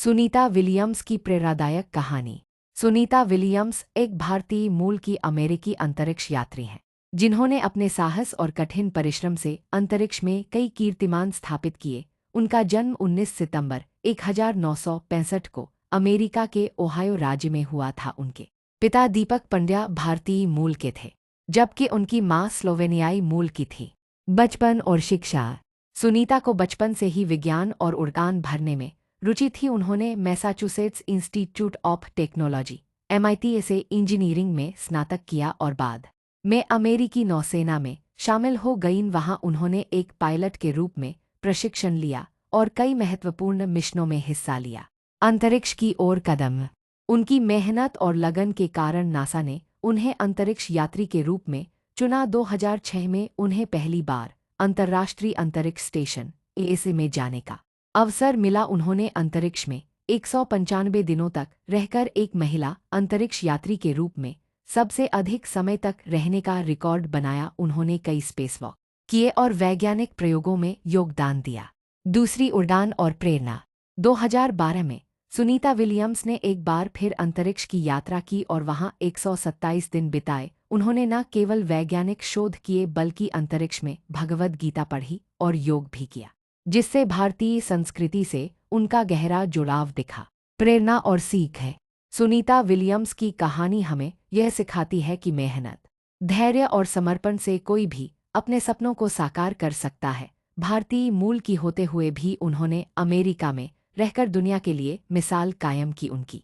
Sunita Williams की प्रेरणादायक कहानी। सुनीता विलियम्स एक भारतीय मूल की अमेरिकी अंतरिक्ष यात्री हैं, जिन्होंने अपने साहस और कठिन परिश्रम से अंतरिक्ष में कई कीर्तिमान स्थापित किए। उनका जन्म 19 सितंबर 1965 को अमेरिका के ओहायो राज्य में हुआ था। उनके पिता दीपक पंड्या भारतीय मूल के थे, जबकि उनकी मां स्लोवेनियाई मूल की थी। बचपन और शिक्षा। सुनीता को बचपन से ही विज्ञान और उड़ान भरने में रुचि थी। उन्होंने Massachusetts institute of technology (MIT) से इंजीनियरिंग में स्नातक किया और बाद में अमेरिकी नौसेना में शामिल हो गईं। वहां उन्होंने एक पायलट के रूप में प्रशिक्षण लिया और कई महत्वपूर्ण मिशनों में हिस्सा लिया। अंतरिक्ष की ओर कदम। उनकी मेहनत और लगन के कारण नासा ने उन्हें अंतरिक्ष यात्री के रूप में चुना। 2006 में उन्हें पहली बार अंतर्राष्ट्रीय अंतरिक्ष स्टेशन (ISS) में जाने का अवसर मिला। उन्होंने अंतरिक्ष में 195 दिनों तक रहकर एक महिला अंतरिक्ष यात्री के रूप में सबसे अधिक समय तक रहने का रिकॉर्ड बनाया। उन्होंने कई स्पेसवॉक किए और वैज्ञानिक प्रयोगों में योगदान दिया। दूसरी उड़ान और प्रेरणा। 2012 में सुनीता विलियम्स ने एक बार फिर अंतरिक्ष की यात्रा की और वहां 127 दिन बिताए। उन्होंने न केवल वैज्ञानिक शोध किए बल्कि अंतरिक्ष में भगवद गीता पढ़ी और योग भी किया, जिससे भारतीय संस्कृति से उनका गहरा जुड़ाव दिखा। प्रेरणा और सीख है। सुनीता विलियम्स की कहानी हमें यह सिखाती है कि मेहनत, धैर्य और समर्पण से कोई भी अपने सपनों को साकार कर सकता है। भारतीय मूल की होते हुए भी उन्होंने अमेरिका में रहकर दुनिया के लिए मिसाल कायम की। उनकी